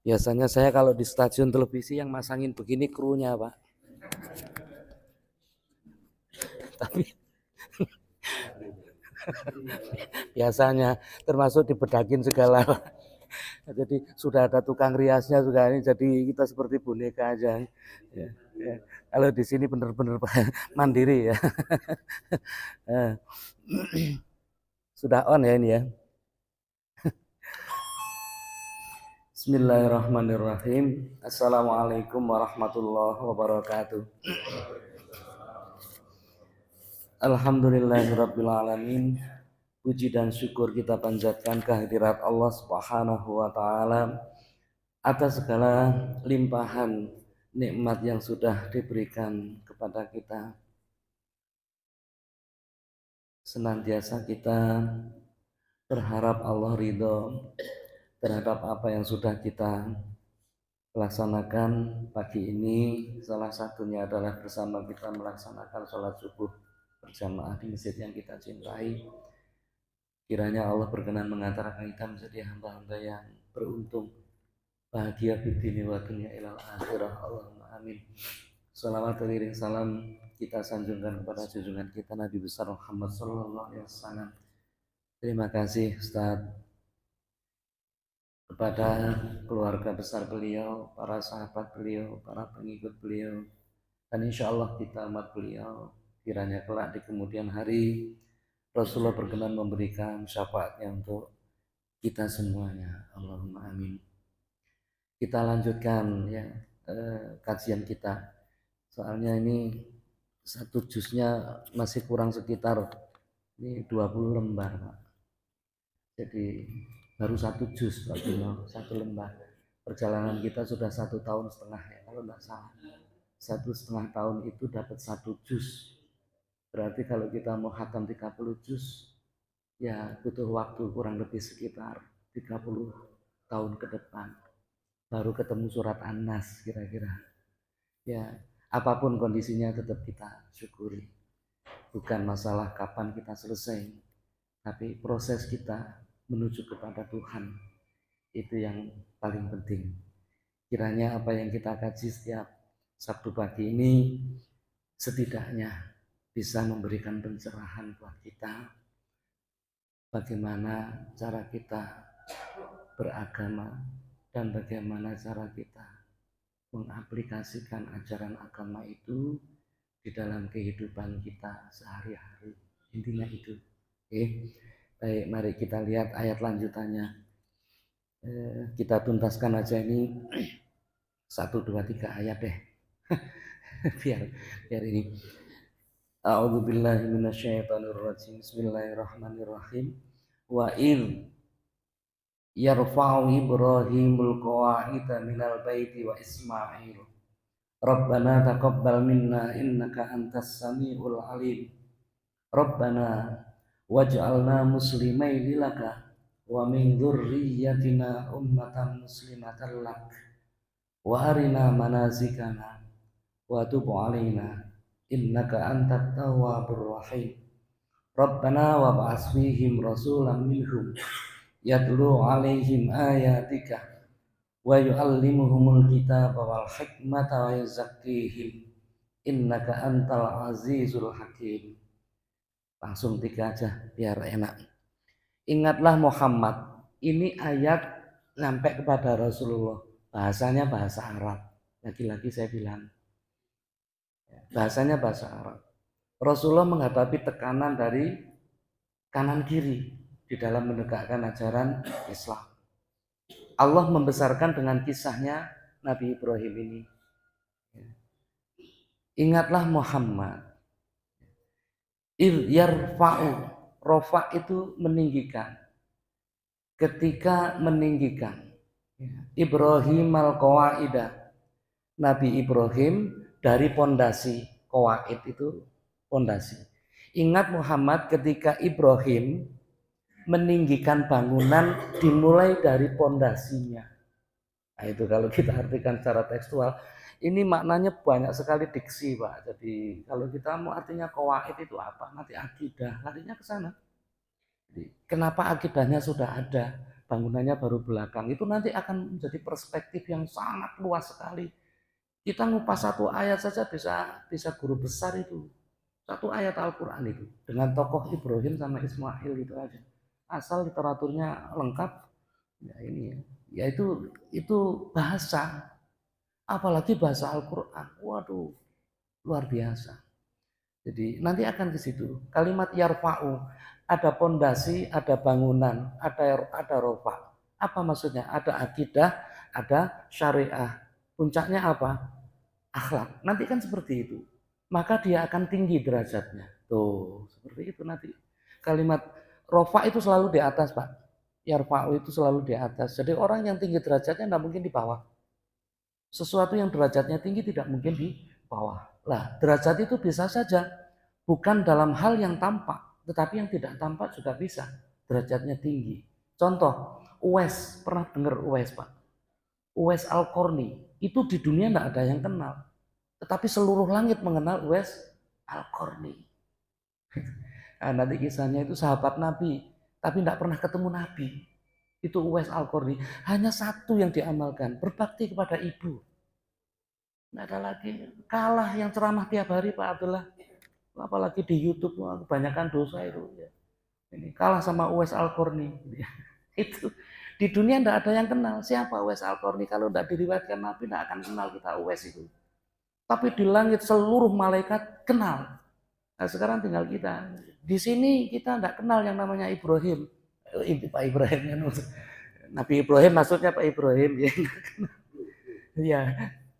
Biasanya saya kalau di stasiun televisi yang masangin begini krunya, Pak. Tapi biasanya termasuk dibedakin segala. Jadi sudah ada tukang riasnya juga ini, jadi kita seperti boneka aja. Ya, ya. Kalau di sini benar-benar mandiri ya. Sudah on ya ini ya. Bismillahirrahmanirrahim. Assalamualaikum warahmatullahi wabarakatuh. Alhamdulillahirrabbilalamin. Puji dan syukur kita panjatkan kehadirat Allah Subhanahu wa taala atas segala limpahan nikmat yang sudah diberikan kepada kita. Senantiasa kita berharap Allah ridho terhadap apa yang sudah kita laksanakan pagi ini. Salah satunya adalah bersama kita melaksanakan sholat subuh berjamaah di masjid yang kita cintai. Kiranya Allah berkenan mengantarkan kita menjadi hamba-hamba yang beruntung, bahagia di dunia wa dunia ilal akhirah. Allahumma amin. Salawat beriring salam kita sanjungkan kepada junjungan kita Nabi besar Muhammad sallallahu alaihi wasallam. Terima kasih Ustaz kepada keluarga besar beliau, para sahabat beliau, para pengikut beliau, dan insya Allah kita umat beliau. Kiranya kelak di kemudian hari Rasulullah berkenan memberikan syafaatnya untuk kita semuanya. Allahumma amin. Kita lanjutkan ya kajian kita. Soalnya ini satu juznya masih kurang sekitar ini 20 lembar, Pak. Jadi baru satu juz, Pak Bino, satu lembar. Perjalanan kita sudah 1,5 tahun ya, kalau tidak salah. 1,5 tahun itu dapat satu juz. Berarti kalau kita mau khatam 30 juz, ya butuh waktu kurang lebih sekitar 30 tahun ke depan. Baru ketemu surat An-Nas kira-kira. Ya, apapun kondisinya tetap kita syukuri. Bukan masalah kapan kita selesai, tapi proses kita menuju kepada Tuhan. Itu yang paling penting. Kiranya apa yang kita kaji setiap Sabtu pagi ini setidaknya bisa memberikan pencerahan buat kita bagaimana cara kita beragama dan bagaimana cara kita mengaplikasikan ajaran agama itu di dalam kehidupan kita sehari-hari. Intinya itu. Oke. Baik, mari kita lihat ayat lanjutannya. Kita tuntaskan aja ini 1, 2, 3 ayat deh. biar ini. A'udzubillahi minasyaitonirrajim. Bismillahirrahmanirrahim. Wa in yarfa'u Ibrahimul qawa'ida minal baiti wa Ismail. Rabbana taqabbal minna innaka antas samiul alim. Rabbana waj'alna muslimaini laka wa min dzurriyyatina ummatan muslimatan lak wa arina manasikana wa tub 'alaina innaka antat tawwabur rahim. Rabbana wa ba'ats fihim rasulan minhum yatlu 'alaihim ayatika wa yu'allimuhumul kitaba wal hikmata wa yuzakkihim innaka antal azizul hakim. Langsung 3 aja biar enak. Ingatlah Muhammad. Ini ayat sampai kepada Rasulullah. Bahasanya bahasa Arab. Lagi-lagi saya bilang. Bahasanya bahasa Arab. Rasulullah menghadapi tekanan dari kanan kiri di dalam menegakkan ajaran Islam. Allah membesarkan dengan kisahnya Nabi Ibrahim ini. Ingatlah Muhammad. Yarfa'u. Rofa itu meninggikan. Ketika meninggikan. Ibrahim al-Qawaida. Nabi Ibrahim dari pondasi. Qawaid itu pondasi. Ingat Muhammad ketika Ibrahim meninggikan bangunan dimulai dari pondasinya. Nah, itu kalau kita artikan secara tekstual, ini maknanya banyak sekali diksi, Pak. Jadi kalau kita mau artinya qawaid itu apa? Nanti akidah, larinya ke sana. Jadi, kenapa akidahnya sudah ada, bangunannya baru belakang? Itu nanti akan menjadi perspektif yang sangat luas sekali. Kita ngupas satu ayat saja bisa guru besar itu. Satu ayat Al-Quran itu dengan tokoh Ibrahim sama Ismail gitu aja. Asal literaturnya lengkap, ya ini ya itu bahasa, apalagi bahasa Al-Quran. Waduh, luar biasa. Jadi nanti akan ke situ. Kalimat yarfa'u, ada pondasi, ada bangunan, ada rofa. Apa maksudnya? Ada akidah, ada syariah. Puncaknya apa? Akhlak. Nanti kan seperti itu. Maka dia akan tinggi derajatnya. Tuh, seperti itu nanti. Kalimat rofa itu selalu di atas, Pak. Yarfa'u itu selalu di atas. Jadi orang yang tinggi derajatnya tidak mungkin di bawah. Sesuatu yang derajatnya tinggi tidak mungkin di bawah. Lah, derajat itu bisa saja bukan dalam hal yang tampak, tetapi yang tidak tampak juga bisa. Derajatnya tinggi. Contoh, Uwais, pernah dengar Uwais, Pak? Uwais Al-Qarni, itu di dunia tidak ada yang kenal. Tetapi seluruh langit mengenal Uwais Al-Qarni. Nah, nanti kisahnya itu sahabat Nabi, tapi tidak pernah ketemu Nabi. Itu Uwais Al-Qarni. Hanya satu yang diamalkan, berbakti kepada ibu. Tidak ada lagi. Kalah yang ceramah tiap hari Pak Abdullah. Apalagi di YouTube, kebanyakan dosa itu. Ini kalah sama Uwais Al-Qarni. Itu di dunia tidak ada yang kenal. Siapa Uwais Al-Qarni? Kalau tidak diriwayatkan Nabi, tidak akan kenal kita Uwais itu. Tapi di langit seluruh malaikat kenal. Nah, sekarang tinggal kita. Di sini kita tidak kenal yang namanya Ibrahim. Pak Ibrahim, Nabi Ibrahim maksudnya Pak Ibrahim, ya. Ya.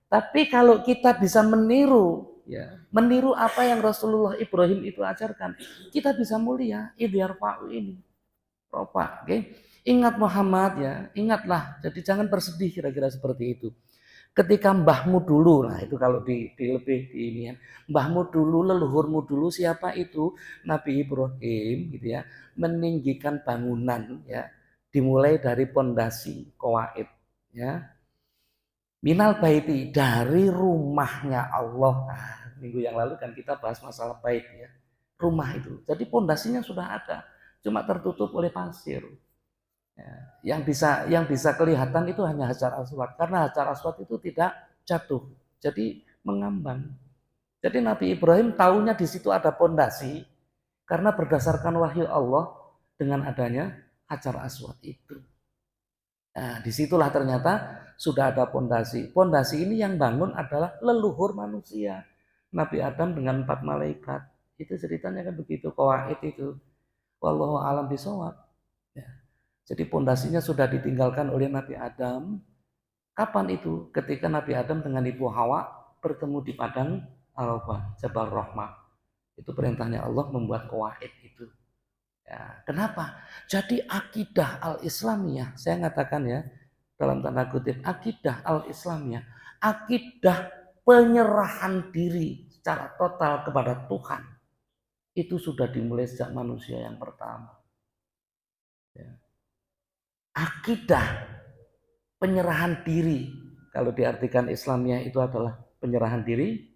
Tapi kalau kita bisa meniru, ya, meniru apa yang Rasulullah Ibrahim itu ajarkan, kita bisa mulia. Idyar Fa'u ini, Ropa, okay? Ingat Muhammad, ya, ingatlah. Jadi jangan bersedih kira-kira seperti itu. Ketika mbahmu dulu, nah itu kalau di lebih di ini ya, mbahmu dulu, leluhurmu dulu, siapa itu? Nabi Ibrahim, gitu ya, meninggikan bangunan, ya, dimulai dari pondasi qawaid, ya, minal baiti, dari rumahnya Allah. Nah, minggu yang lalu kan kita bahas masalah bait, ya, rumah itu. Jadi pondasinya sudah ada, cuma tertutup oleh pasir. Ya, yang bisa kelihatan itu hanya Hajar Aswad, karena Hajar Aswad itu tidak jatuh, jadi mengambang. Jadi Nabi Ibrahim tahunya di situ ada pondasi karena berdasarkan wahyu Allah dengan adanya Hajar Aswad itu. Nah, disitulah ternyata sudah ada pondasi. Pondasi ini yang bangun adalah leluhur manusia, Nabi Adam dengan 4 malaikat. Itu ceritanya kan begitu, qawaid itu. Wallahu a'lam bishawab. Ya. Jadi pondasinya sudah ditinggalkan oleh Nabi Adam. Kapan itu? Ketika Nabi Adam dengan Ibu Hawa bertemu di padang Arafah, Jabal Rahmah. Itu perintahnya Allah membuat qawaid itu. Ya, kenapa? Jadi akidah al-Islamiyah, saya ngatakan ya, dalam tanda kutip, akidah al-Islamiyah, akidah penyerahan diri secara total kepada Tuhan, itu sudah dimulai sejak manusia yang pertama. Ya. Akidah penyerahan diri, kalau diartikan Islamnya itu adalah penyerahan diri,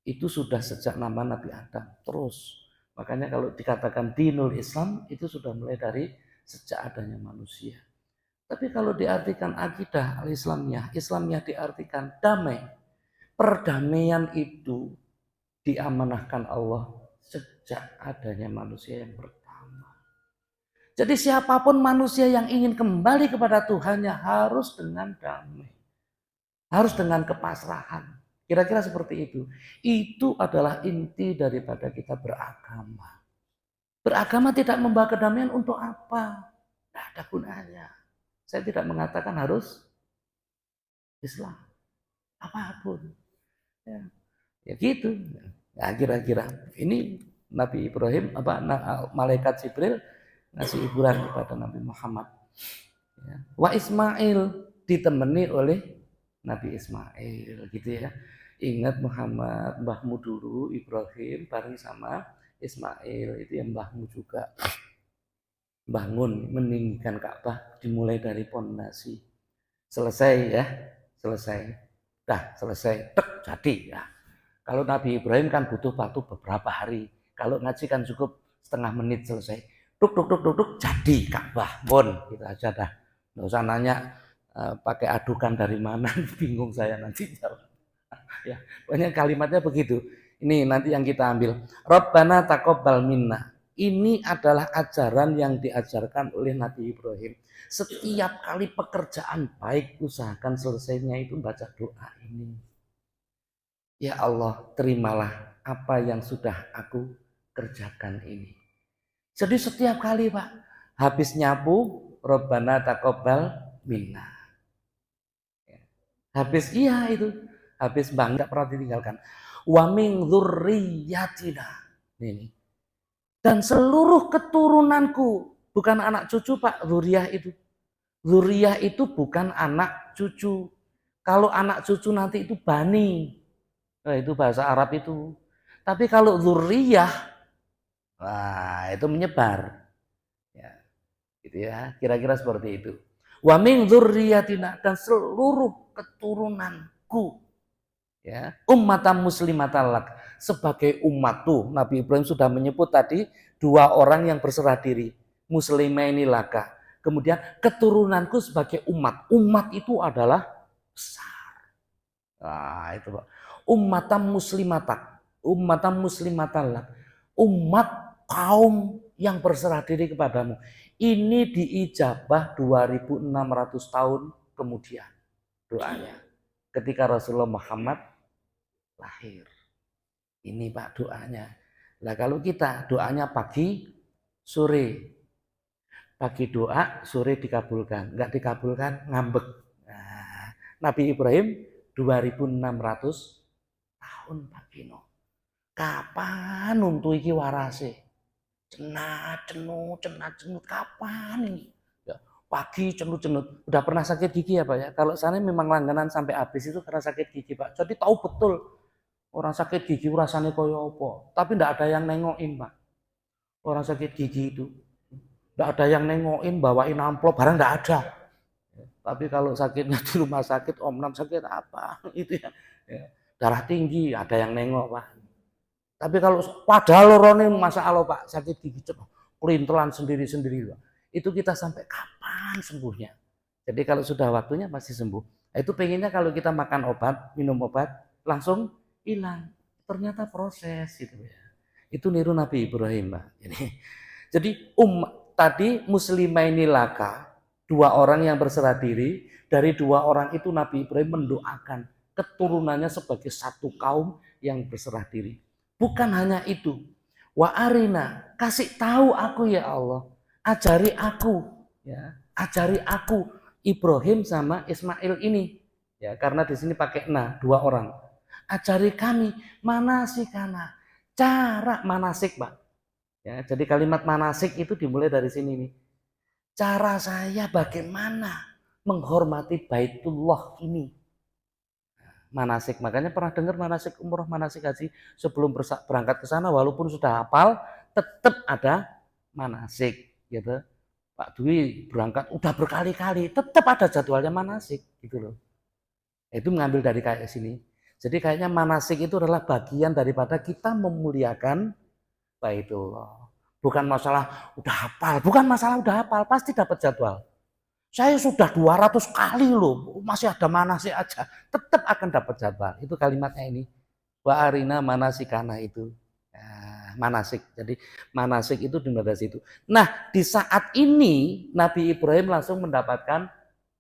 itu sudah sejak nama Nabi Adam. Terus, makanya kalau dikatakan dinul Islam, itu sudah mulai dari sejak adanya manusia. Tapi kalau diartikan akidah al-Islamiyah, Islamiyah diartikan damai. Perdamaian itu diamanahkan Allah sejak adanya manusia yang pertama. Jadi siapapun manusia yang ingin kembali kepada Tuhannya harus dengan damai. Harus dengan kepasrahan. Kira-kira seperti itu. Itu adalah inti daripada kita beragama. Beragama tidak membawa kedamaian untuk apa? Tidak ada gunanya. Saya tidak mengatakan harus Islam. Apapun. Ya gitu. Ya, kira-kira. Ini Nabi Ibrahim, malaikat Jibril ngasih hiburan kepada Nabi Muhammad. Ya. Wa Ismail, ditemani oleh Nabi Ismail gitu ya. Ingat Muhammad, mbahmu dulu Ibrahim bareng sama Ismail, itu yang mbahmu juga bangun meninggikan Ka'bah dimulai dari pondasi. Selesai ya, selesai. Dah selesai, tek jadi ya. Kalau Nabi Ibrahim kan butuh waktu beberapa hari. Kalau ngaji kan cukup setengah menit selesai. Duk duk duk duk duk jadi Ka'bah. Bon, gitu aja dah. Nggak usah nanya pakai adukan dari mana, bingung saya nanti jawab. Ya, banyak kalimatnya begitu. Ini nanti yang kita ambil. Rabbana taqabbal minna. Ini adalah ajaran yang diajarkan oleh Nabi Ibrahim. Setiap kali pekerjaan baik, usahakan selesainya itu baca doa ini. Ya Allah, terimalah apa yang sudah aku kerjakan ini. Jadi setiap kali Pak, habis nyapu, Rabbana taqabbal minna. Habis iya itu, habis bangga pernah ditinggalkan. Wa min dzurriyyatina. Ini. Dan seluruh keturunanku, bukan anak cucu Pak, dzurriyyah itu. Dzurriyyah itu bukan anak cucu. Kalau anak cucu nanti itu bani. Nah, itu bahasa Arab itu. Tapi kalau dzurriyyah, wah itu menyebar. Ya, gitu ya. Kira-kira seperti itu. Wa min dzurriyyatina, dan seluruh keturunanku. Ya, ummatan muslimatan lak, sebagai umat tuh Nabi Ibrahim sudah menyebut tadi dua orang yang berserah diri, muslimaini laka. Kemudian keturunanku sebagai umat. Umat itu adalah besar. Nah, itu Pak. Ummatan muslimatan lak. Umat kaum yang berserah diri kepadamu. Ini diijabah 2600 tahun kemudian doanya. Ketika Rasulullah Muhammad lahir. Ini Pak doanya. Nah kalau kita doanya pagi, sore. Pagi doa, sore dikabulkan. Enggak dikabulkan, ngambek. Nah, Nabi Ibrahim 2600 tahun Pak Gino. Kapan untuk iki warase? Cenat, cenut, kapan ini? Ya, pagi cenut. Udah pernah sakit gigi ya Pak ya? Kalau sana memang langganan sampai habis itu karena sakit gigi Pak. Jadi tahu betul orang sakit gigi rasanya koyo apa. Tapi tidak ada yang nengokin Pak. Orang sakit gigi itu. Tidak ada yang nengokin, bawain amplop, barang tidak ada. Tapi kalau sakitnya di rumah sakit, Om Nam sakit apa? Itu ya. Darah tinggi, ada yang nengok Pak. Tapi kalau padahal lorone masalah Pak, sakit gigi pelintelan sendiri-sendiri Pak. Itu kita sampai kapan sembuhnya? Jadi kalau sudah waktunya pasti sembuh. Itu pengennya kalau kita makan obat, minum obat, langsung hilang. Ternyata proses gitu ya. Itu niru Nabi Ibrahim Pak. Jadi tadi muslimaini laka, dua orang yang berserah diri, dari dua orang itu Nabi Ibrahim mendoakan keturunannya sebagai satu kaum yang berserah diri. Bukan hanya itu. Wa arina, kasih tahu aku ya Allah. Ajari aku, ya. Ajari aku Ibrahim sama Ismail ini. Ya, karena di sini pakai dua orang. Ajari kami manasikana, cara manasik, Pak. Ya, jadi kalimat manasik itu dimulai dari sini nih. Cara saya bagaimana menghormati Baitullah ini. Manasik, makanya pernah dengar manasik umroh, manasik haji sebelum berangkat ke sana, walaupun sudah hafal tetap ada manasik gitu. Pak Dwi berangkat udah berkali-kali tetap ada jadwalnya manasik gitu loh. Itu mengambil dari kayak sini. Jadi kayaknya manasik itu adalah bagian daripada kita memuliakan Baitullah. Bukan masalah udah hafal, bukan masalah udah hafal, pasti dapat jadwal. Saya sudah 200 kali loh, masih ada manasik aja, tetap akan dapat jadwal. Itu kalimatnya ini. Wa arina manasikana itu. Nah, manasik. Jadi manasik itu dimulai dari situ. Nah, di saat ini Nabi Ibrahim langsung mendapatkan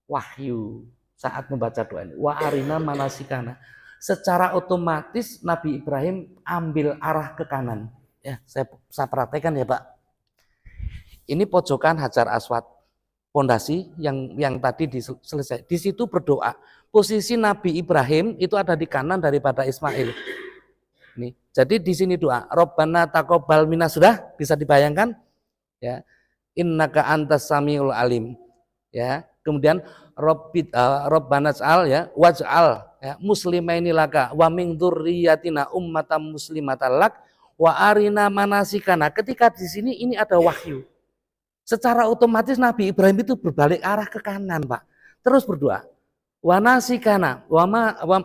wahyu saat membaca doa ini. Wa arina manasikana. Secara otomatis Nabi Ibrahim ambil arah ke kanan. Ya, saya perhatikan ya, Pak. Ini pojokan Hajar Aswad. Pondasi yang tadi selesai. Di situ berdoa. Posisi Nabi Ibrahim itu ada di kanan daripada Ismail. Nih, jadi di sini doa. Rabbana taqabbal minna, sudah bisa dibayangkan? Ya. Innaka antas samiul alim. Ya. Kemudian Rabbana ja'al ya waj'al ya muslimaini laka wa min dzurriyyatina ummatan muslimatan lak wa arina manasikana. Ketika di sini ini ada wahyu. Secara otomatis Nabi Ibrahim itu berbalik arah ke kanan, Pak. Terus berdoa. Wa nasikana wa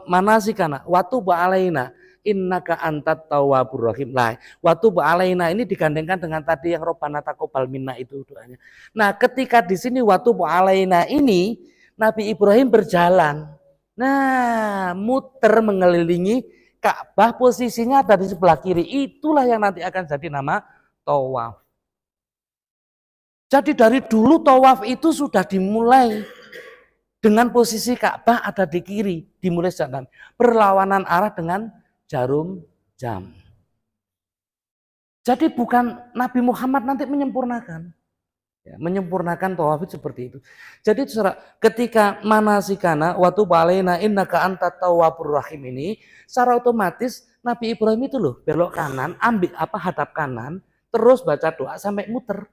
manasikana wa tub alaina innaka antat tawwabur rahim. Lah, wa tub alaina ini digandengkan dengan tadi yang Rabbana taqabbal minna itu doanya. Nah, ketika di sini wa tub alaina ini Nabi Ibrahim berjalan. Nah, muter mengelilingi Ka'bah, posisinya ada di sebelah kiri. Itulah yang nanti akan jadi nama tawaf. Jadi dari dulu tawaf itu sudah dimulai dengan posisi Ka'bah ada di kiri, dimulai sejak berlawanan arah dengan jarum jam. Jadi bukan Nabi Muhammad nanti menyempurnakan, ya, menyempurnakan tawaf itu seperti itu. Jadi ketika manasikana watu balaina innaka antat tawwabur rahim ini, secara otomatis Nabi Ibrahim itu loh belok kanan, ambil hadap kanan, terus baca doa sampai muter.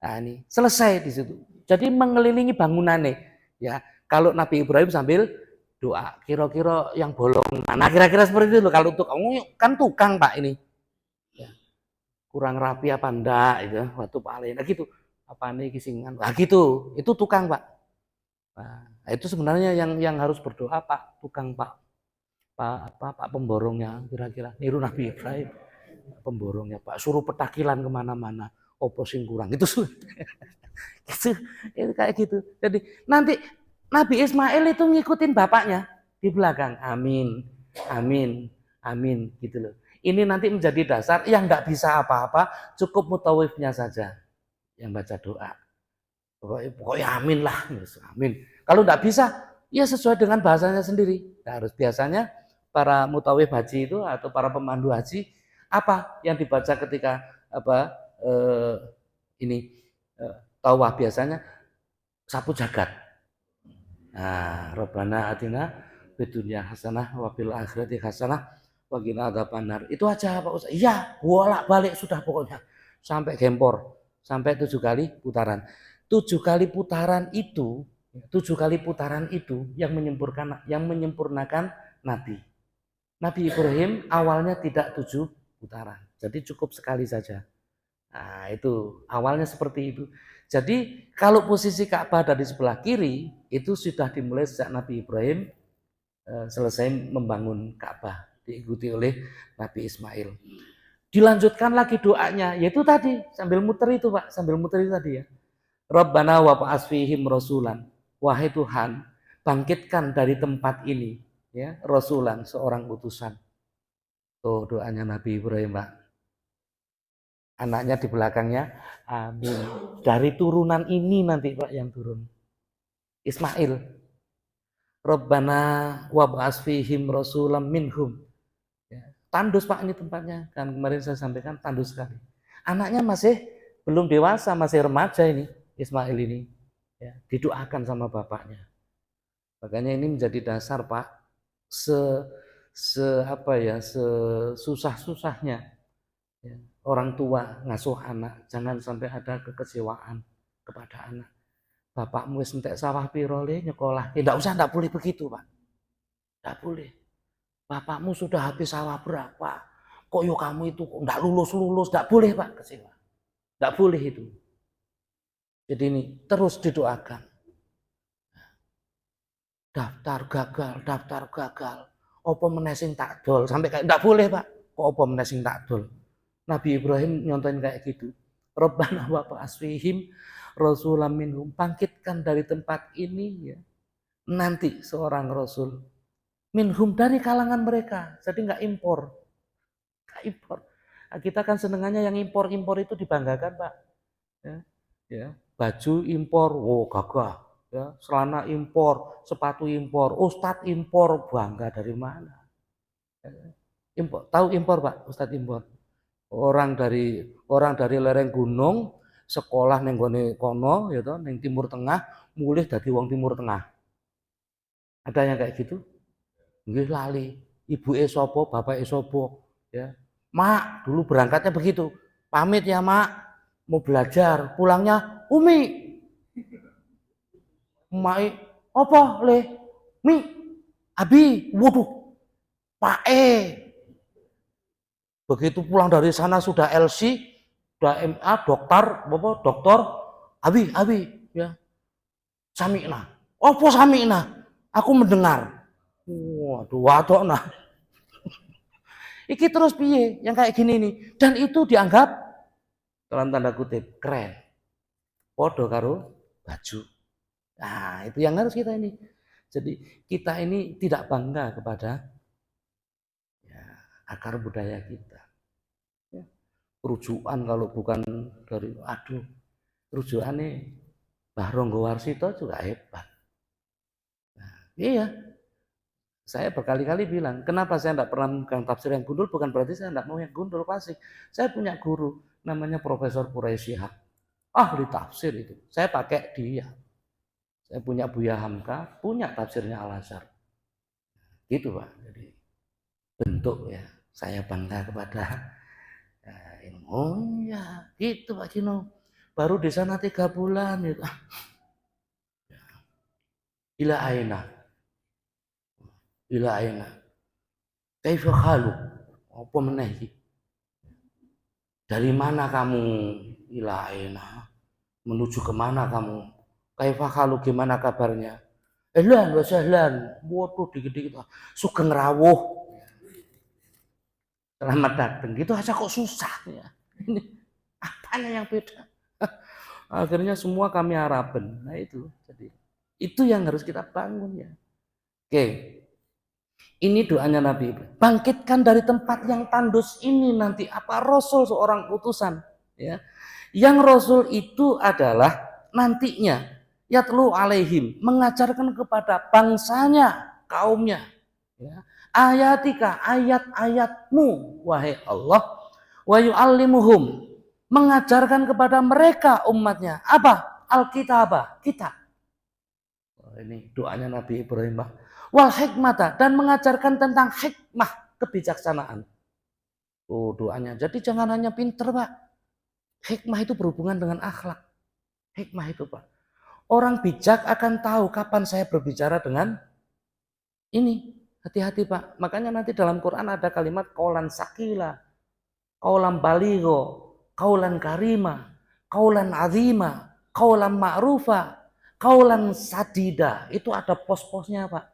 Nah ini selesai di situ. Jadi mengelilingi bangunannya. Ya, kalau Nabi Ibrahim sambil doa, kira-kira yang bolong mana? Kira-kira seperti itu loh. Kalau tukang kan tukang Pak ini. Ya. Kurang rapi apa enggak itu waktu paling nah gitu. Apa nih kisingan? Nah gitu. Itu tukang Pak. Nah, itu sebenarnya yang harus berdoa Pak, tukang Pak. Pak pemborongnya kira-kira niru Nabi Ibrahim. Pemborongnya Pak, suruh petakilan kemana-mana. Opo sing kurang itu kayak gitu. Jadi nanti Nabi Ismail itu ngikutin bapaknya di belakang. Amin, amin, amin gitu loh. Ini nanti menjadi dasar yang nggak bisa apa-apa, cukup mutawifnya saja yang baca doa. Pokoknya amin lah, amin. Kalau nggak bisa, ya sesuai dengan bahasanya sendiri. Nah, harus biasanya para mutawif haji itu atau para pemandu haji apa yang dibaca ketika tawaf biasanya sapu jagat. Nah, Rabbana atina fid dunya hasanah wa fil akhirati hasanah wa qina adzabannar. Itu aja Pak Ustaz. Iya, bolak-balik sudah pokoknya sampai gempor, sampai 7 kali putaran. 7 kali putaran itu yang menyempurnakan Nabi. Nabi Ibrahim awalnya tidak 7 putaran. Jadi cukup sekali saja. Nah, itu awalnya seperti itu. Jadi kalau posisi Ka'bah ada di sebelah kiri, itu sudah dimulai sejak Nabi Ibrahim selesai membangun Ka'bah, diikuti oleh Nabi Ismail. Dilanjutkan lagi doanya, yaitu tadi sambil muter itu Pak, sambil muter itu tadi ya. Rabbana wa ba'ats fihim rasulan. Wahai Tuhan, bangkitkan dari tempat ini ya, rasulan, seorang utusan. Tuh doanya Nabi Ibrahim Pak. Anaknya di belakangnya, amin. Dari turunan ini nanti Pak yang turun. Ismail. Rabbana wa ba'ats fihim rasulam minhum. Ya, tandus Pak ini tempatnya. Kan kemarin saya sampaikan tandus sekali. Anaknya masih belum dewasa, masih remaja ini, Ismail ini. Ya, didoakan sama bapaknya. Makanya ini menjadi dasar Pak. Sesusah-susahnya. Ya, orang tua ngasuh anak, jangan sampai ada kekecewaan kepada anak. Bapakmu wis entek sawah piro le nyekolah. Enggak boleh begitu, Pak. Enggak boleh. Bapakmu sudah habis sawah berapa? Kok yo kamu itu enggak lulus-lulus? Enggak boleh, Pak, kecewa. Enggak boleh itu. Jadi ini terus didoakan. Daftar gagal. Apa meneh sing tak dol sampai kayak enggak boleh, Pak. Kok apa meneh sing tak dol? Nabi Ibrahim nyontohin kayak gitu. Rabbana wa ba'ats fihim rasulam minhum. Bangkitkan dari tempat ini ya. Nanti seorang rasul minhum dari kalangan mereka. Jadi enggak impor. Enggak impor. Nah, kita kan senengannya yang impor-impor itu dibanggakan, Pak. Ya. Baju impor, oh gagah. Ya, celana impor, sepatu impor, ustadz impor, bangga dari mana? Impor, tahu impor Pak, ustadz impor. Orang dari lereng gunung sekolah ning gone kono ya toh ning Timur Tengah mulih dadi wong Timur Tengah. Ada yang kayak gitu? Nggih lali. Ibuke sapa, bapake sapa ya. Mak, dulu berangkatnya begitu. Pamit ya, Mak. Mau belajar, pulangnya Umi. Mak Apa le? Mi, Abi, waduh, Pak E. Begitu pulang dari sana sudah LC, sudah MA, dokter, Abi, ya, Sami'na. Apa Sami'na? Aku mendengar. Waduh, waduh, nah. Iki terus piye yang kayak gini nih. Dan itu dianggap dalam tanda kutip keren. Podo karo baju. Nah, itu yang harus kita ini. Jadi kita ini tidak bangga kepada ya, akar budaya kita. Ya, rujukan kalau bukan dari rujukannya Mbah Ronggo Warsito juga hebat. Nah, iya, saya berkali-kali bilang, kenapa saya tidak pernah memegang tafsir yang gundul, bukan berarti saya tidak mau yang gundul klasik. Saya punya guru, namanya Profesor Quraisy Shihab. Ahli tafsir itu. Saya pakai dia. Saya punya Buya Hamka, punya tafsirnya Al-Azhar. Gitu Pak. Jadi bentuk ya, saya bangga kepada ilmu. Oh ya, gitu Pak Kino. Baru di sana 3 bulan gitu. Ila aina. Ila aina. Kaifa khalu? Apa meneh iki? Dari mana kamu? Ila aina. Menuju kemana kamu? Kaifa khalu, gimana kabarnya? Ehlan wa sahlan. Waduh dikit-dikit. Sugeng rawuh. Selamat datang. Gitu aja kok susah ya. Ini apanya yang beda? Akhirnya semua kami harapin. Nah itu. Jadi itu yang harus kita bangun ya. Oke. Ini doanya Nabi Ibrahim. Bangkitkan dari tempat yang tandus ini nanti apa Rasul seorang utusan ya. Yang Rasul itu adalah nantinya yatlu alaihim, mengajarkan kepada bangsanya, kaumnya ya. Ayatika, ayat-ayatmu wahai Allah, wa yu'allimuhum, mengajarkan kepada mereka umatnya apa? Alkitabah, kitab. Ini doanya Nabi Ibrahim. Wal hikmata, dan mengajarkan tentang hikmah, kebijaksanaan. Oh doanya. Jadi jangan hanya pinter Pak. Hikmah itu berhubungan dengan akhlak. Hikmah itu Pak. Orang bijak akan tahu kapan saya berbicara dengan ini. Hati-hati Pak. Makanya nanti dalam Quran ada kalimat kaulan sakila, kaulan baligho, kaulan karima, kaulan azima, kaulan ma'rufa, kaulan sadida. Itu ada pos-posnya Pak.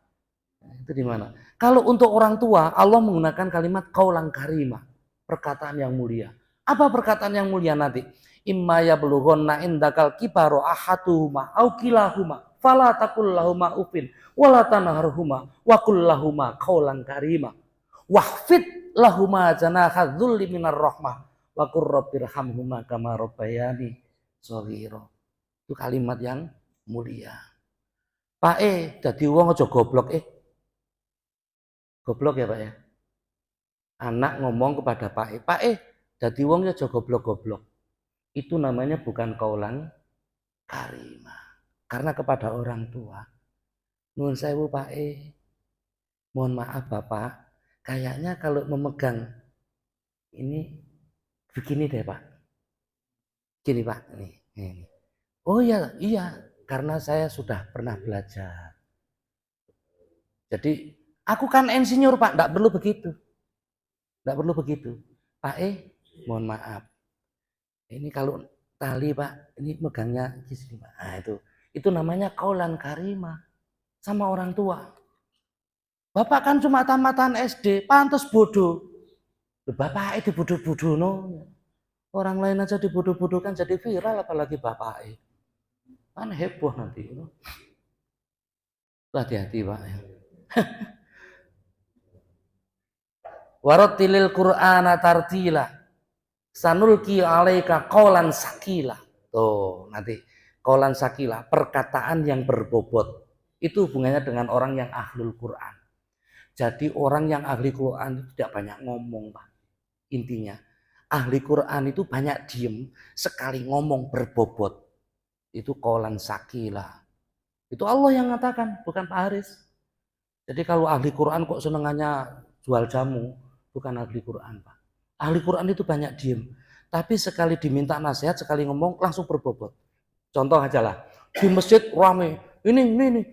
Itu di mana? Kalau untuk orang tua, Allah menggunakan kalimat kaulan karima, perkataan yang mulia. Apa perkataan yang mulia nanti? Imma yablughunna indakal kibaru ahaduhuma au kilahuma fala taqul lahuma ufin wala tanharhuma wa qul lahuma kaulan karima wahfid lahuma janaha dzulli minar rahmah wa qur rabbirhamhuma kama rabbayani shaghira. Itu kalimat yang mulia. Pak dadi wong aja goblok Goblok ya Pak ya. Anak ngomong kepada Pak dadi wong ya aja goblok-goblok. Itu namanya bukan kaulan karimah. Karena kepada orang tua. Nuwun sewu Pak mohon maaf Bapak, kayaknya kalau memegang ini begini deh Pak. Gini Pak, ini. Oh iya, karena saya sudah pernah belajar. Jadi aku kan insinyur Pak, enggak perlu begitu. Enggak perlu begitu. Pak mohon maaf. Ini kalau tali Pak, ini megangnya di sini Pak. Nah itu namanya kaulan karimah sama orang tua. Bapak kan cuma tamatan SD, pantas bodoh. Bapak dibodoh-bodoh no. Orang lain aja dibodoh-bodohkan jadi viral, apalagi bapak kan heboh nanti. Hati-hati Pak. Warattilil Qur'ana tartila. Sanulki alaika qaulan sakila. Tuh, nanti qaulan sakila, perkataan yang berbobot. Itu hubungannya dengan orang yang ahlul Quran. Jadi orang yang ahli Quran itu tidak banyak ngomong, Pak. Intinya, ahli Quran itu banyak diem, sekali ngomong berbobot. Itu qaulan sakila. Itu Allah yang mengatakan, bukan Pak Haris. Jadi kalau ahli Quran kok senengannya jual jamu, bukan ahli Quran, Pak. Ahli Quran itu banyak diem, tapi sekali diminta nasihat, sekali ngomong langsung berbobot. Contoh aja lah, di masjid rame, ini,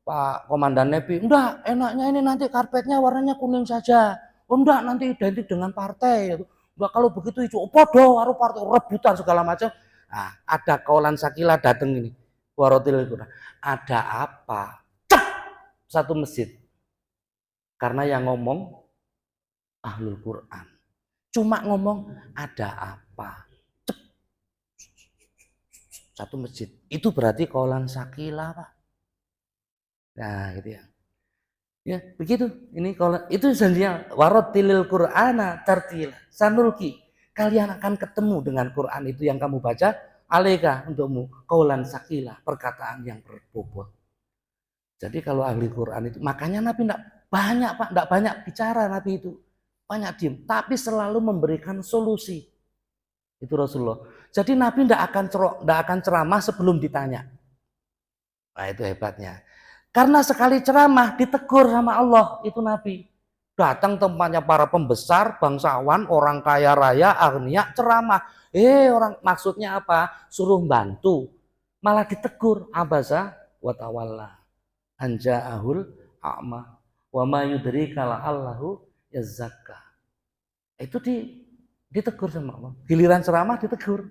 Pak Komandan Nepi, enggak, enaknya ini nanti karpetnya warnanya kuning saja. Oh enggak, nanti identik dengan partai. Enggak, kalau begitu hijau, podo, waru partai, rebutan segala macam. Nah, ada kaulan sakila datang ini. Warotil Quran. Ada apa? Cep! Satu masjid. Karena yang ngomong Ahlul Quran. Cuma ngomong ada apa? Cep! Satu masjid. Itu berarti kaulan sakila, Pak. Nah, gitu ya. Ya, begitu. Ini kalau itu janjinya warotilil Qur'ana tartila. Sanulki. Kalian akan ketemu dengan Quran itu yang kamu baca, alaika untukmu kaulan sakila, perkataan yang berbobot. Jadi kalau ahli Quran itu, makanya Nabi tidak banyak, Pak, tidak banyak bicara Nabi itu. Banyak diem, tapi selalu memberikan solusi. Itu Rasulullah. Jadi Nabi tidak akan ceramah sebelum ditanya. Nah, itu hebatnya. Karena sekali ceramah ditegur sama Allah, itu Nabi. Datang tempatnya para pembesar, bangsawan, orang kaya raya, agnia, ceramah. Orang maksudnya apa? Suruh bantu. Malah ditegur. Abasa wa tawalla. Anja'ahul a'ma. Wa ma yudrika la'allahu yazakka. Itu ditegur sama Allah. Giliran ceramah ditegur.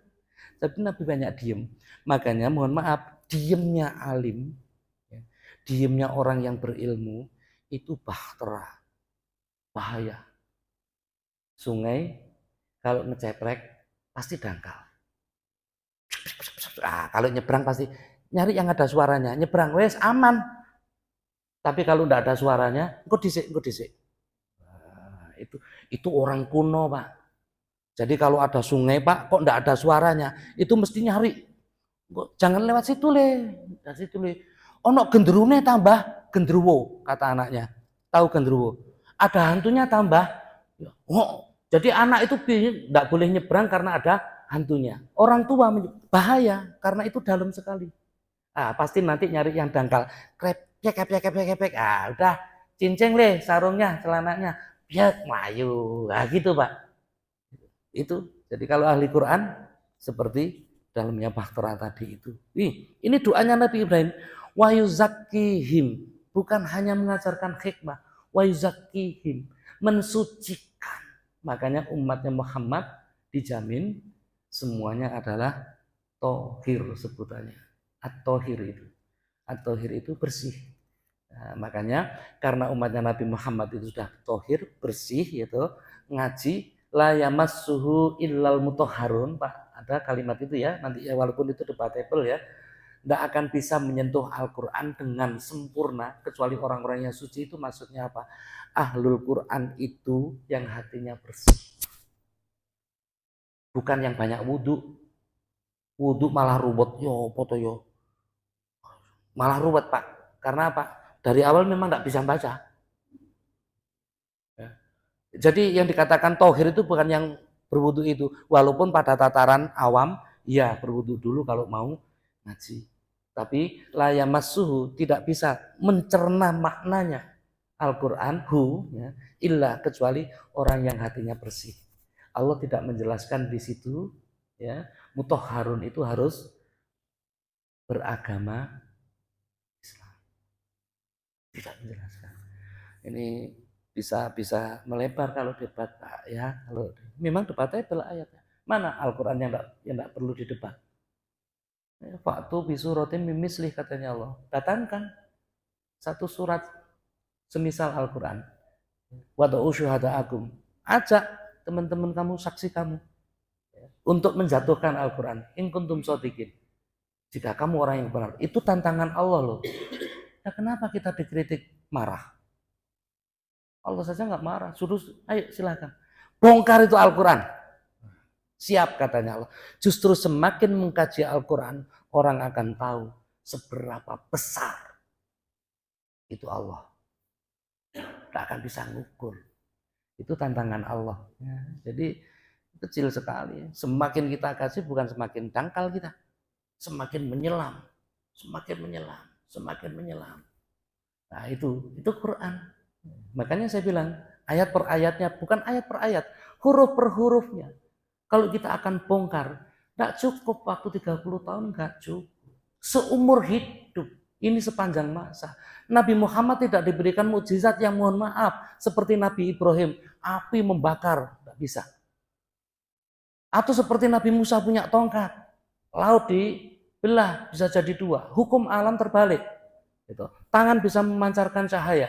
Tapi Nabi banyak diem. Makanya mohon maaf, diemnya alim, diemnya orang yang berilmu itu bahtera, bahaya. Sungai kalau ngeceprek pasti dangkal. Kalau nyebrang pasti nyari yang ada suaranya, nyebrang wes aman. Tapi kalau tidak ada suaranya, engko disik. Nah, itu orang kuno, Pak. Jadi kalau ada sungai, Pak, kok tidak ada suaranya, itu mesti nyari. Jangan lewat situ le, dari situ le. Ono genderune tambah gendruwo, kata anaknya. Tahu gendruwo? Ada hantunya tambah. Oh, jadi anak itu tidak boleh nyebrang karena ada hantunya. Orang tua bahaya karena itu dalam sekali. Pasti nanti nyari yang dangkal. Kepek. Udah cinceng le sarungnya, celananya. Biar melayu. Gitu, Pak. Itu. Jadi kalau ahli Quran seperti dalamnya bahtera tadi itu. Ini doanya Nabi Ibrahim. Wa yuzakkihim, bukan hanya mengajarkan hikmah, wa yuzakkihim, mensucikan. Makanya umatnya Muhammad dijamin semuanya adalah tohir sebutannya. At-tohir itu. At-tohir itu bersih. Nah, makanya karena umatnya Nabi Muhammad itu sudah tohir, bersih, yaitu ngaji la yamassuhu illal mutahharun, Pak. Ada kalimat itu ya, nanti ya walaupun itu debatable ya. Tidak akan bisa menyentuh Al-Quran dengan sempurna kecuali orang-orang yang suci. Itu maksudnya apa? Ahlul Quran itu yang hatinya bersih, bukan yang banyak wudhu. Wudhu malah ruwet, malah ruwet, Pak. Karena apa? Dari awal memang tidak bisa baca. Jadi yang dikatakan tohir itu bukan yang berwudhu itu, walaupun pada tataran awam ya berwudhu dulu kalau mau ngaji. Tapi la yamassuhu, tidak bisa mencerna maknanya Al-Quran ya, illa kecuali orang yang hatinya bersih. Allah tidak menjelaskan di situ ya, mutahharun itu harus beragama Islam. Tidak menjelaskan. Ini bisa melebar kalau debat, Pak, ya. Kalau memang debatnya adalah ayatnya. Mana Al-Quran yang tidak perlu didebat? Faktu bisuratin mimislih, katanya Allah. Datangkan satu surat semisal Al-Quran. Wada'u syuhada'akum. Ajak teman-teman kamu, saksi kamu. Untuk menjatuhkan Al-Quran. In kuntum shodiqin. Jika kamu orang yang benar. Itu tantangan Allah loh. Nah, kenapa kita dikritik marah? Allah saja nggak marah. Suruh, ayo silakan. Bongkar itu Al-Quran. Siap, katanya Allah. Justru semakin mengkaji Al-Quran, orang akan tahu seberapa besar itu Allah. Tak akan bisa ngukur. Itu tantangan Allah. Ya, jadi kecil sekali. Semakin kita kasih bukan semakin dangkal kita. Semakin menyelam. Semakin menyelam. Nah itu Quran. Makanya saya bilang, ayat per ayatnya, bukan ayat per ayat. Huruf per hurufnya. Kalau kita akan bongkar, tidak cukup waktu 30 tahun, nggak cukup. Seumur hidup. Ini sepanjang masa. Nabi Muhammad tidak diberikan mukjizat yang mohon maaf seperti Nabi Ibrahim, api membakar, tidak bisa. Atau seperti Nabi Musa punya tongkat, laut dibelah bisa jadi dua. Hukum alam terbalik. Gitu. Tangan bisa memancarkan cahaya,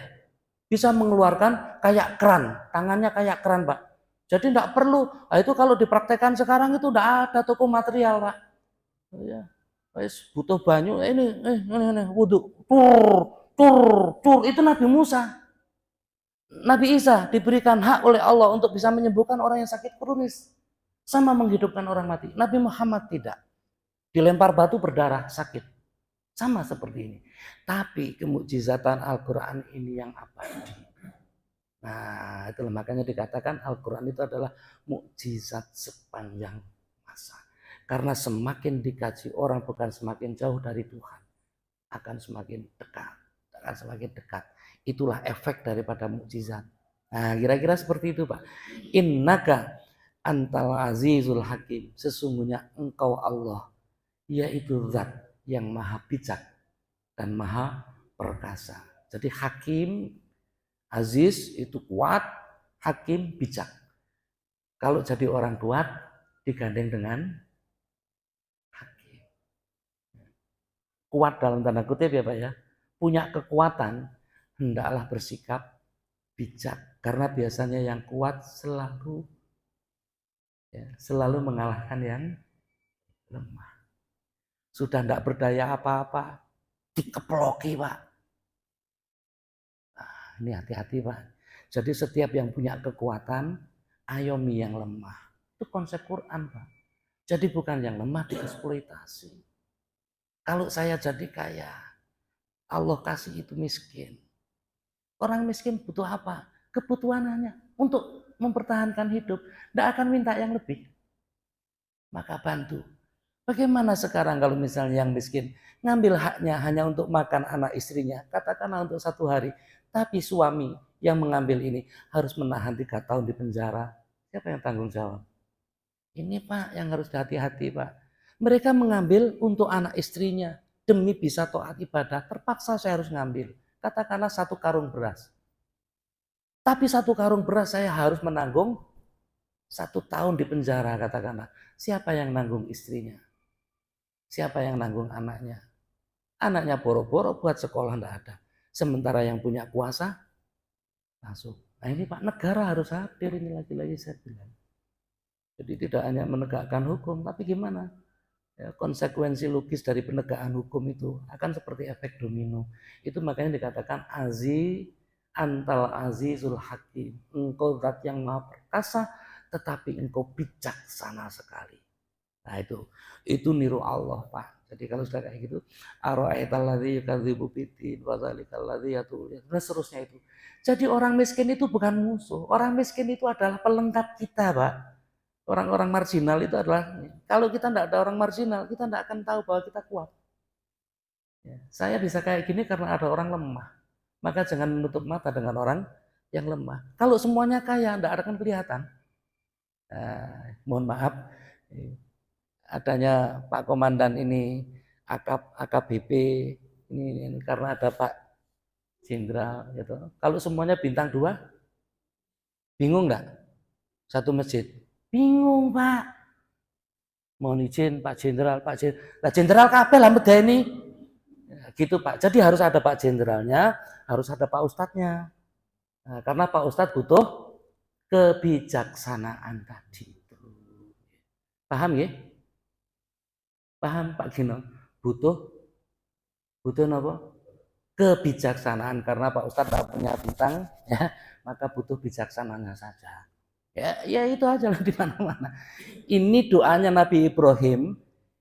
bisa mengeluarkan kayak keran, tangannya kayak keran, Pak. Jadi tidak perlu. Nah, itu kalau dipraktekkan sekarang itu tidak ada toko material, Pak. Ya, butuh banyu, ini wudhu, tur, itu Nabi Musa. Nabi Isa diberikan hak oleh Allah untuk bisa menyembuhkan orang yang sakit kronis, sama menghidupkan orang mati. Nabi Muhammad tidak. Dilempar batu berdarah, sakit. Sama seperti ini. Tapi kemukjizatan Al-Quran ini yang abadi. Nah, itulah makanya dikatakan Al-Quran itu adalah mukjizat sepanjang masa. Karena semakin dikaji orang bukan semakin jauh dari Tuhan, akan semakin dekat, akan semakin dekat. Itulah efek daripada mukjizat. Nah, kira-kira seperti itu, Pak. Innaka antal azizul hakim. Sesungguhnya engkau Allah, yaitu zat yang maha bijak dan maha perkasa. Jadi hakim, aziz itu kuat, hakim bijak. Kalau jadi orang kuat digandeng dengan hakim. Kuat dalam tanda kutip ya Pak ya. Punya kekuatan, hendaklah bersikap bijak. Karena biasanya yang kuat selalu mengalahkan yang lemah. Sudah tidak berdaya apa-apa, dikeploki Pak. Nah, ini hati-hati Pak. Jadi setiap yang punya kekuatan, ayomi yang lemah. Itu konsep Quran Pak. Jadi bukan yang lemah dieksploitasi. Kalau saya jadi kaya, Allah kasih itu miskin. Orang miskin butuh apa? Kebutuhannya untuk mempertahankan hidup. Tidak akan minta yang lebih. Maka bantu. Bagaimana sekarang kalau misalnya yang miskin ngambil haknya hanya untuk makan anak istrinya, katakanlah untuk 1 hari, tapi suami yang mengambil ini harus menahan 3 tahun di penjara. Siapa yang tanggung jawab? Ini Pak yang harus hati-hati Pak. Mereka mengambil untuk anak istrinya demi bisa taat ibadah. Terpaksa saya harus ngambil. Katakanlah 1 karung beras. Tapi 1 karung beras saya harus menanggung 1 tahun di penjara katakanlah. Siapa yang nanggung istrinya? Siapa yang nanggung anaknya? Anaknya boro-boro buat sekolah enggak ada. Sementara yang punya kuasa masuk. Nah ini Pak, negara harus hadir ini lagi-lagi saya bilang. Jadi tidak hanya menegakkan hukum, tapi gimana? Ya, konsekuensi logis dari penegakan hukum itu akan seperti efek domino. Itu makanya dikatakan antal azizul hakim. Engkau zat yang maha perkasa, tetapi engkau bijaksana sekali. Nah itu niru Allah Pak. Jadi kalau sudah kayak gitu, ara'aital ladzi yukadzibu biddin wa dzalikal ladzi yatul. Dan seterusnya itu. Jadi orang miskin itu bukan musuh. Orang miskin itu adalah pelengkap kita, Pak. Orang-orang marginal itu adalah, kalau kita tidak ada orang marginal, kita tidak akan tahu bahwa kita kuat. Ya, saya bisa kayak gini karena ada orang lemah. Maka jangan menutup mata dengan orang yang lemah. Kalau semuanya kaya, tidak akan kelihatan. Mohon maaf, adanya Pak Komandan ini AKBP ini karena ada Pak Jenderal gitu. Kalau semuanya bintang 2, bingung nggak? Satu masjid, bingung Pak. Mohon izin Pak Jenderal, lah Jenderal kabeh lah medeni. Gitu Pak. Jadi harus ada Pak Jenderalnya, harus ada Pak Ustadznya. Nah, karena Pak Ustadz butuh kebijaksanaan tadi itu. Paham ya? Paham Pak Gino? Butuh apa? Kebijaksanaan, karena Pak Ustadz tidak punya bintang, ya, maka butuh bijaksananya saja. Ya itu aja lah di mana-mana. Ini doanya Nabi Ibrahim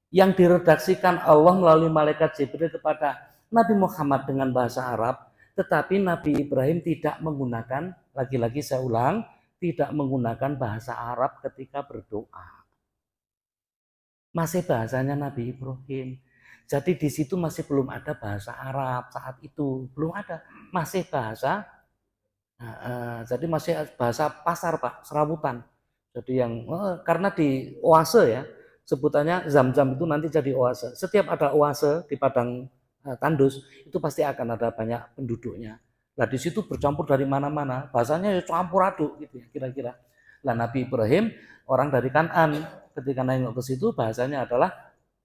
yang diredaksikan Allah melalui malaikat Jibril kepada Nabi Muhammad dengan bahasa Arab, tetapi Nabi Ibrahim tidak menggunakan, lagi-lagi saya ulang, tidak menggunakan bahasa Arab ketika berdoa. Masih bahasanya Nabi Ibrahim. Jadi di situ masih belum ada bahasa Arab saat itu, belum ada, masih bahasa, jadi masih bahasa pasar Pak, serabutan. Jadi yang karena di oase ya, sebutannya Zam-Zam itu nanti jadi oase. Setiap ada oase di padang tandus, itu pasti akan ada banyak penduduknya. Nah di situ bercampur dari mana-mana, bahasanya ya campur aduk gitu ya kira-kira. Nah Nabi Ibrahim orang dari Kan'an, ketika nengok ke situ bahasanya adalah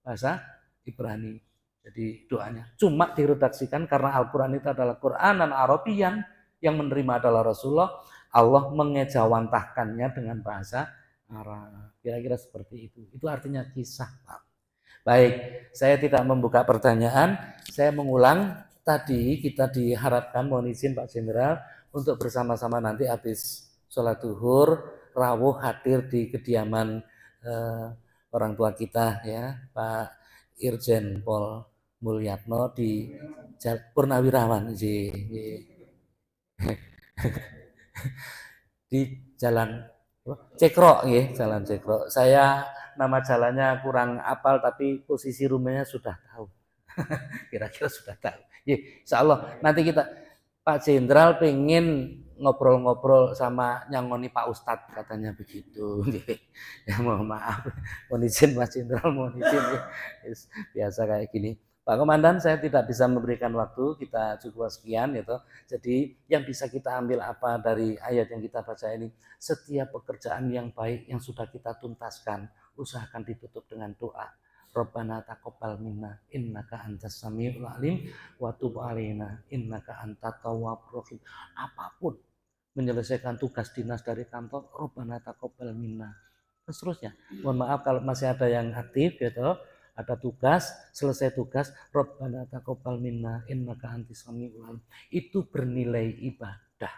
bahasa Ibrani. Jadi doanya cuma diredaksikan karena Al-Quran itu adalah Quran dan Arabian, yang menerima adalah Rasulullah, Allah mengejawantahkannya dengan bahasa Arab. Kira-kira seperti itu. Itu artinya kisah, Pak. Baik, saya tidak membuka pertanyaan, saya mengulang tadi kita diharapkan, mohon izin Pak Jenderal, untuk bersama-sama nanti habis sholat zuhur, rawuh hadir di kediaman orang tua kita ya, Pak Irjen Pol Mulyatno di Purnawirawan, di Jalan Cekro, ya, Jalan Cekro. Saya nama jalannya kurang apal, tapi posisi rumahnya sudah tahu. Kira-kira sudah tahu. Ya, insya Allah nanti kita, Pak Jenderal pengen ngobrol-ngobrol sama nyangoni Pak Ustadz katanya begitu. Ya mohon maaf, mohon izin Mas Jenderal, mohon izin ya. Biasa kayak gini. Pak Komandan, saya tidak bisa memberikan waktu, kita cukup sekian gitu. Jadi yang bisa kita ambil apa dari ayat yang kita baca ini, setiap pekerjaan yang baik yang sudah kita tuntaskan, usahakan ditutup dengan doa. Rabbana taqabbal minna innaka antas samiul alim wa tub alaina innaka antat tawwabur rahim. Apapun menyelesaikan tugas dinas dari kantor, Rabbana taqabbal minna. Dan seterusnya. Mohon maaf kalau masih ada yang aktif gitu, ada tugas, selesai tugas, Rabbana taqabbal minna innaka antas samiul alim. Itu bernilai ibadah.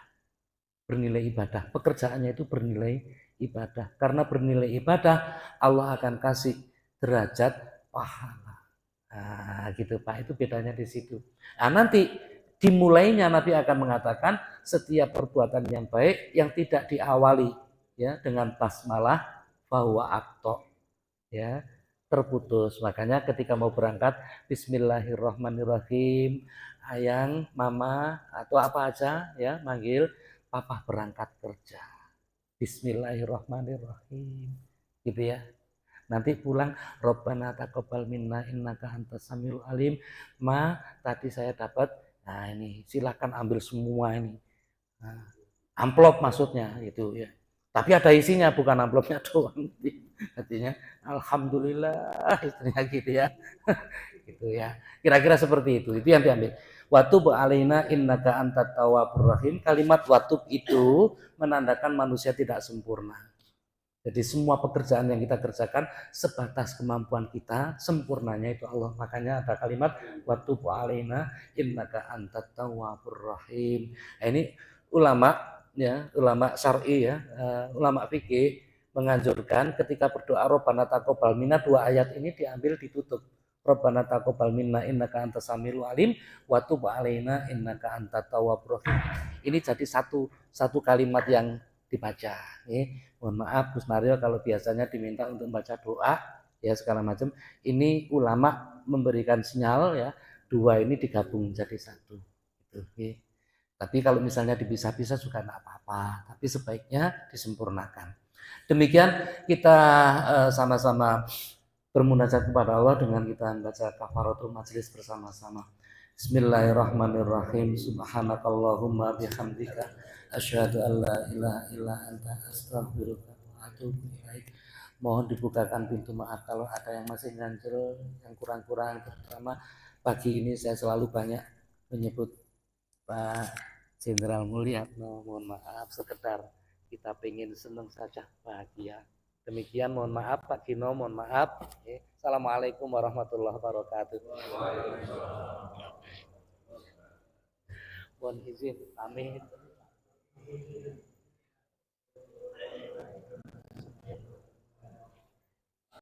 Bernilai ibadah. Pekerjaannya itu bernilai ibadah. Karena bernilai ibadah, Allah akan kasih derajat pahala. Nah, gitu Pak, itu bedanya di situ. Nah, nanti dimulainya Nabi akan mengatakan setiap perbuatan yang baik yang tidak diawali ya dengan basmalah bahwa akto ya terputus. Makanya ketika mau berangkat Bismillahirrahmanirrahim, ayang, mama atau apa aja ya manggil papa berangkat kerja. Bismillahirrahmanirrahim. Gitu ya. Nanti pulang Rabbana taqabbal minna innaka antas samiul alim. Ma, tadi saya dapat. Nah, ini silakan ambil semua ini. Nah, amplop maksudnya itu ya. Tapi ada isinya, bukan amplopnya doang. Artinya alhamdulillah istrinya gitu ya. Gitu ya. Kira-kira seperti itu. Itu yang diambil. Watub alaina innaka antat tawwabur rahim. Kalimat watub itu menandakan manusia tidak sempurna. Jadi semua pekerjaan yang kita kerjakan sebatas kemampuan kita, sempurnanya itu Allah. Makanya ada kalimat watub alaina innaka antat tawwabur rahim. Nah, ini ulama ya, ulama syar'i ya, ulama fikih menganjurkan ketika berdoa Rabbana taqabbal minna, dua ayat ini diambil ditutup. Rabbana taqabbal minna innaka antas samiul alim wa tub alaina innaka antat tawwabur rahim. Ini jadi satu kalimat yang dibaca ya. Mohon maaf Gus Mario kalau biasanya diminta untuk baca doa ya segala macam, ini ulama memberikan sinyal ya, dua ini digabung jadi satu gitu ya. Tapi kalau misalnya dipisah-pisah juga enggak apa-apa, tapi sebaiknya disempurnakan. Demikian kita sama-sama bermunajat kepada Allah dengan kita membaca kafaratul majlis bersama-sama. Bismillahirrahmanirrahim. Subhanakallahumma bihamdika asyhadu an la ilaha illa anta astaghfiruka wa atubu ilaik. Mohon dibukakan pintu maaf kalau ada yang masih ganjel, yang kurang-kurang, terutama pagi ini saya selalu banyak menyebut Pak Jenderal Mulyatno. Mohon maaf, sekedar kita pengen senang saja, bahagia. Demikian, mohon maaf Pak Gino, mohon maaf. Assalamualaikum warahmatullahi wabarakatuh. Mohon izin, amin.